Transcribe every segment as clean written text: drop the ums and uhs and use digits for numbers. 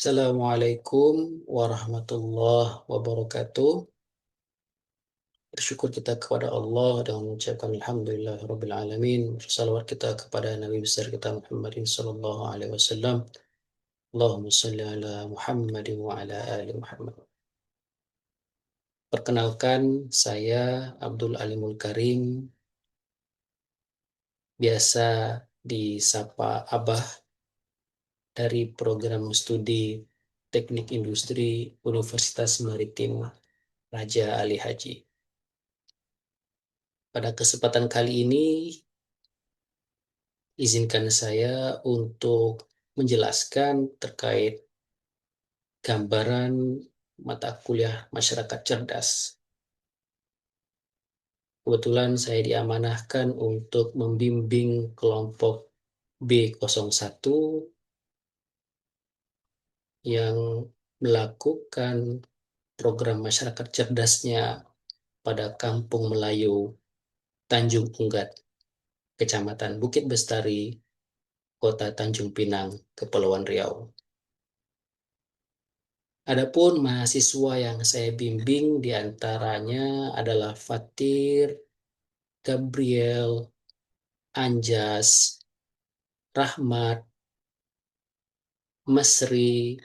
Assalamualaikum warahmatullahi wabarakatuh. Bersyukur kita kepada Allah dengan mengucapkan Alhamdulillahirabbil alamin. Salawat kita kepada Nabi besar kita Muhammadin sallallahu alaihi wasallam. Allahumma shalli ala Muhammadin wa ala ali Muhammad. Perkenalkan, saya Abdul Alimul Karim, biasa disapa Abah, dari program studi Teknik Industri Universitas Maritim Raja Ali Haji. Pada kesempatan kali ini, izinkan saya untuk menjelaskan terkait gambaran mata kuliah masyarakat cerdas. Kebetulan saya diamanahkan untuk membimbing kelompok B01 yang melakukan program masyarakat cerdasnya pada Kampung Melayu Tanjung Unggat, Kecamatan Bukit Bestari, Kota Tanjung Pinang, Kepulauan Riau. Adapun mahasiswa yang saya bimbing diantaranya adalah Fatir, Gabriel, Anjas, Rahmat, Mesri,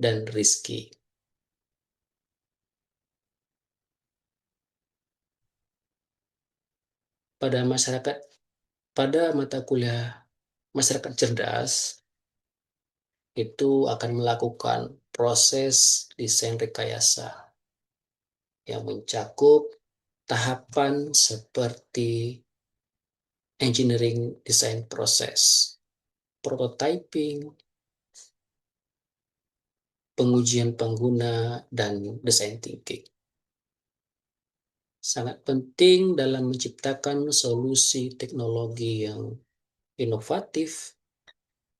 dan Rizky. Pada mata kuliah masyarakat cerdas itu akan melakukan proses desain rekayasa yang mencakup tahapan seperti engineering design proses, prototyping, pengujian pengguna, dan design thinking. Sangat penting dalam menciptakan solusi teknologi yang inovatif,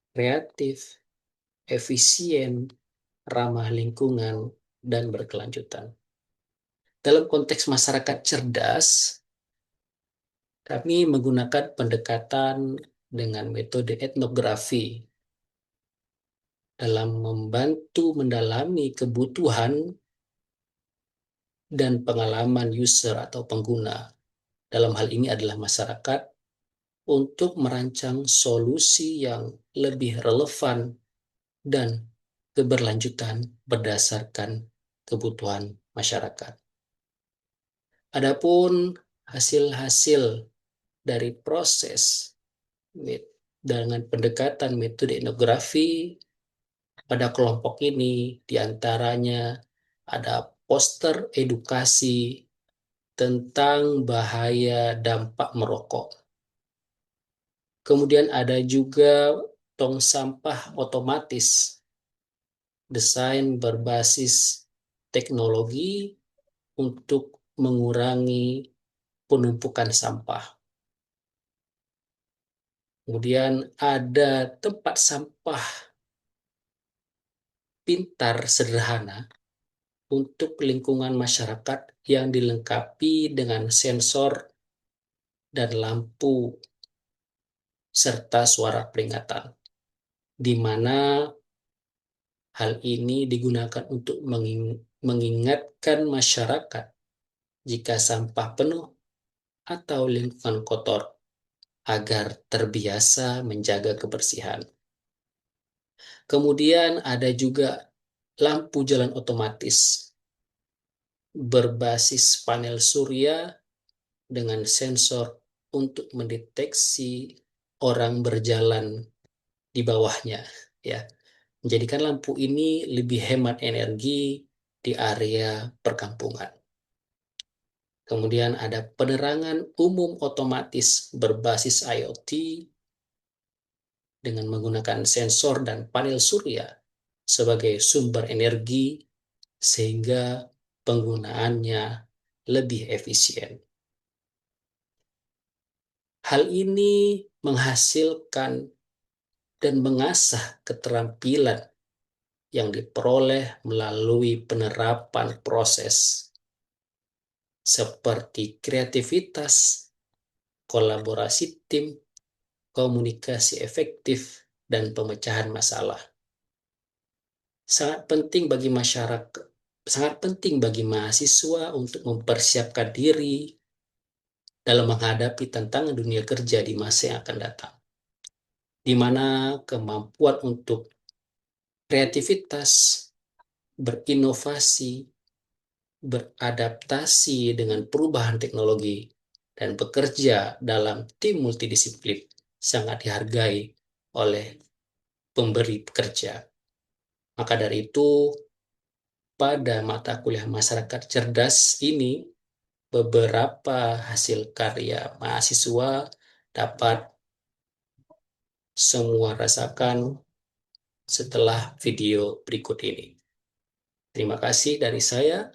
kreatif, efisien, ramah lingkungan, dan berkelanjutan. Dalam konteks masyarakat cerdas, kami menggunakan pendekatan dengan metode etnografi dalam membantu mendalami kebutuhan dan pengalaman user atau pengguna, dalam hal ini adalah masyarakat, untuk merancang solusi yang lebih relevan dan keberlanjutan berdasarkan kebutuhan masyarakat. Adapun hasil-hasil dari proses dengan pendekatan metode etnografi pada kelompok ini diantaranya ada poster edukasi tentang bahaya dampak merokok. Kemudian ada juga tong sampah otomatis, desain berbasis teknologi untuk mengurangi penumpukan sampah. Kemudian ada tempat sampah pintar sederhana untuk lingkungan masyarakat yang dilengkapi dengan sensor dan lampu serta suara peringatan, di mana hal ini digunakan untuk mengingatkan masyarakat jika sampah penuh atau lingkungan kotor agar terbiasa menjaga kebersihan. Kemudian ada juga lampu jalan otomatis berbasis panel surya dengan sensor untuk mendeteksi orang berjalan di bawahnya, ya. Menjadikan lampu ini lebih hemat energi di area perkampungan. Kemudian ada penerangan umum otomatis berbasis IoT dengan menggunakan sensor dan panel surya sebagai sumber energi sehingga penggunaannya lebih efisien. Hal ini menghasilkan dan mengasah keterampilan yang diperoleh melalui penerapan proses seperti kreativitas, kolaborasi tim, komunikasi efektif, dan pemecahan masalah. sangat penting bagi masyarakat, sangat penting bagi mahasiswa untuk mempersiapkan diri dalam menghadapi tantangan dunia kerja di masa yang akan datang, di mana kemampuan untuk kreativitas, berinovasi, beradaptasi dengan perubahan teknologi, dan bekerja dalam tim multidisiplin sangat dihargai oleh pemberi pekerja. Maka dari itu, pada mata kuliah masyarakat cerdas ini, beberapa hasil karya mahasiswa dapat semua rasakan setelah video berikut ini. Terima kasih dari saya.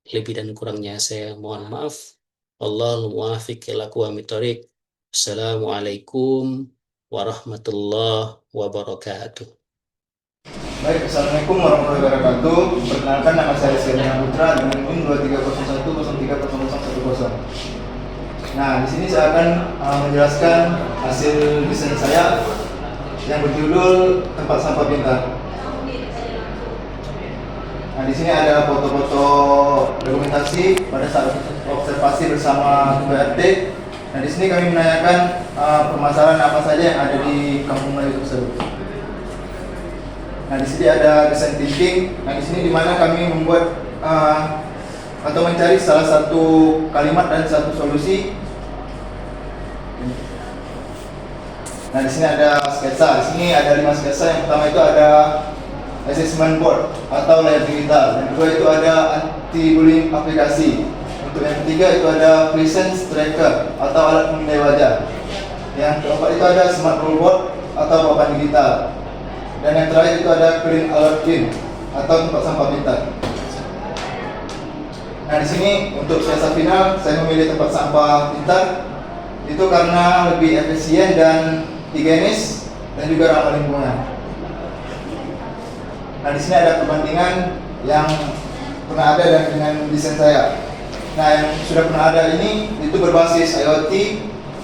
Lebih dan kurangnya saya mohon maaf. Wallahul muwaffiq ila aqwamit thoriq. Assalamualaikum warahmatullahi wabarakatuh. Baik, Assalamualaikum warahmatullahi wabarakatuh. Perkenalkan, nama saya Rizky Putra dengan NIM 2301030010. Nah, di sini saya akan menjelaskan hasil desain saya yang berjudul Tempat Sampah Pintar. Nah, di sini ada foto-foto dokumentasi pada saat observasi bersama KRT. Nah, di sini kami menanyakan permasalahan apa saja yang ada di kampung Melayu tersebut. Nah, di sini ada design thinking. Nah, di sini dimana kami membuat atau mencari salah satu kalimat dan satu solusi. Nah, di sini ada sketsa. Di sini ada 5 sketsa. Yang pertama itu ada assessment board atau layar digital. Yang kedua itu ada anti-bullying aplikasi. Untuk yang ketiga itu ada presence tracker atau alat pemindai wajah. Yang keempat itu ada smart rule board atau papan digital. Dan yang terakhir itu ada clean alert bin atau tempat sampah pintar. Nah, di sini untuk sketsa final saya memilih tempat sampah pintar itu karena lebih efisien dan higienis dan juga ramah lingkungan. Nah, di sini ada perbandingan yang pernah ada dan dengan desain saya. Nah, yang sudah pernah ada ini itu berbasis IoT,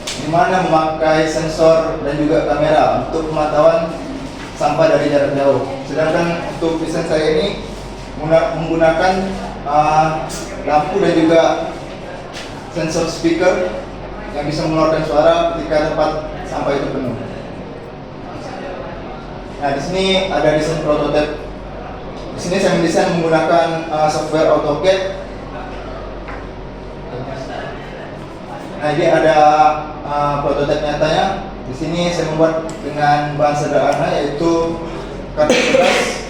di mana memakai sensor dan juga kamera untuk pemantauan sampah dari jarak jauh. Sedangkan untuk desain saya ini menggunakan lampu dan juga sensor speaker yang bisa mengeluarkan suara ketika tempat sampah itu penuh. Nah, di sini ada desain prototipe. Di sini saya mendesain menggunakan software AutoCAD. Nah, ini ada prototipe nyatanya. Di sini saya membuat dengan bahan sederhana yaitu karton beras.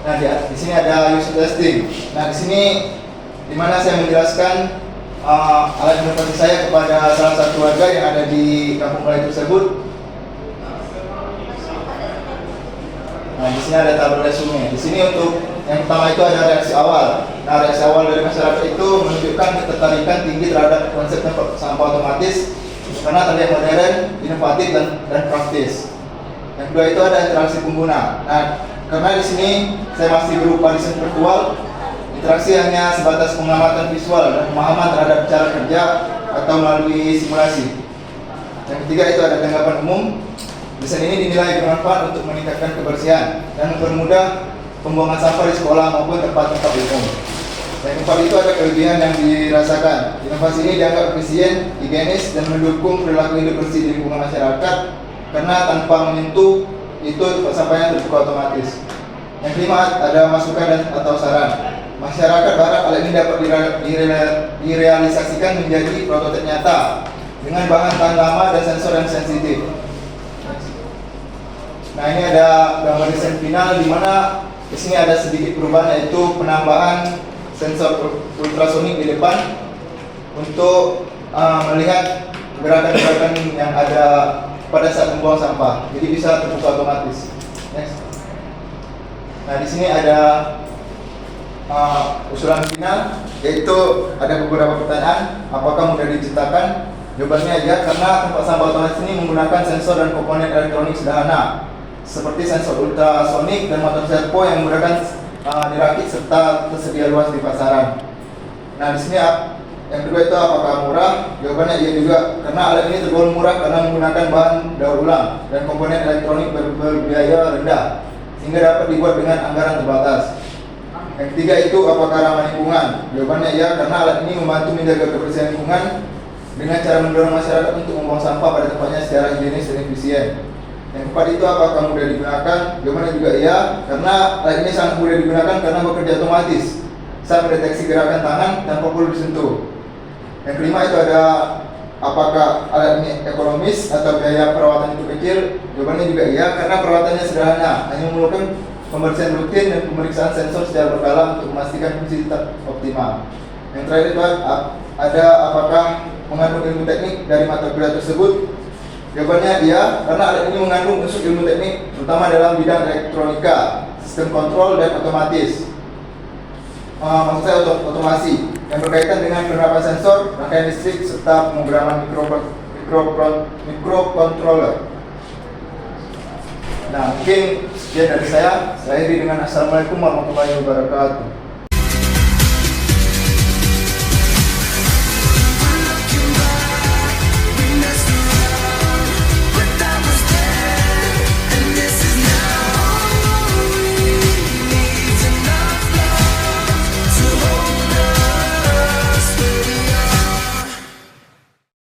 Nah, di sini ada user testing. Nah, di sini di mana saya menjelaskan alat inovasi saya kepada salah satu warga yang ada di kampung Melayu tersebut. Nah, di sini ada tabel resume. Di sini untuk yang pertama itu ada reaksi awal. Nah, reaksi awal dari masyarakat itu menunjukkan ketertarikan tinggi terhadap konsep tempat sampah otomatis karena terlihat modern, inovatif dan praktis. Yang kedua itu ada interaksi pengguna. Nah, karena di sini saya masih berupa desain virtual, interaksi hanya sebatas pengamatan visual dan pemahaman terhadap cara kerja atau melalui simulasi. Yang ketiga itu ada tanggapan umum. Desain ini dinilai bermanfaat untuk meningkatkan kebersihan dan mempermudah pembuangan sampah di sekolah maupun tempat-tempat umum. Yang keempat itu ada kelebihan yang dirasakan. Inovasi ini dianggap efisien, higienis, dan mendukung perilaku hidup bersih di lingkungan masyarakat karena tanpa menyentuh itu sampahnya terbuka otomatis. Yang kelima ada masukan dan atau saran. Masyarakat berharap hal ini dapat direalisasikan menjadi prototipe nyata dengan bahan tahan lama dan sensor yang sensitif. Nah, ini ada gambar desain final di mana di sini ada sedikit perubahan yaitu penambahan sensor ultrasonik di depan untuk melihat gerakan-gerakan yang ada pada saat membuang sampah. Jadi bisa terbuka otomatis. Next. Nah, di sini ada usulan final yaitu ada beberapa pertanyaan. Apakah mudah diciptakan? Jawabannya ya, karena tempat sampah otomatis ini menggunakan sensor dan komponen elektronik sederhana seperti sensor ultrasonik dan motor servo yang menggunakan dirakit serta tersedia luas di pasaran. Nah, di sini Yang kedua itu apakah murah? Jawabannya iya juga, karena alat ini tergolong murah karena menggunakan bahan daur ulang dan komponen elektronik berbiaya rendah, sehingga dapat dibuat dengan anggaran terbatas. Yang ketiga itu apakah ramah lingkungan? Jawabannya iya, karena alat ini membantu menjaga kebersihan lingkungan dengan cara mendorong masyarakat untuk membuang sampah pada tempatnya secara higienis dan efisien. Yang keempat itu apakah mudah digunakan? Jawabannya juga iya, karena alat ini sangat mudah digunakan karena bekerja otomatis saat mendeteksi gerakan tangan tanpa perlu disentuh. Yang kelima itu ada apakah alat ini ekonomis atau biaya perawatan itu kecil? Jawabannya juga iya, karena perawatannya sederhana, hanya memerlukan pembersihan rutin dan pemeriksaan sensor secara berkala untuk memastikan fungsi tetap optimal. Yang terakhir itu ada apakah mengandung ilmu teknik dari mata kuliah tersebut? Jawabannya iya, karena alat ini mengandung unsur ilmu teknik, terutama dalam bidang elektronika, sistem kontrol dan otomatis. Maksud saya otomasi yang berkaitan dengan penerapan sensor, rangkaian listrik serta pemrograman mikrocontroller. Nah, mungkin sekian dari saya. Saya akhiri dengan assalamualaikum warahmatullahi wabarakatuh.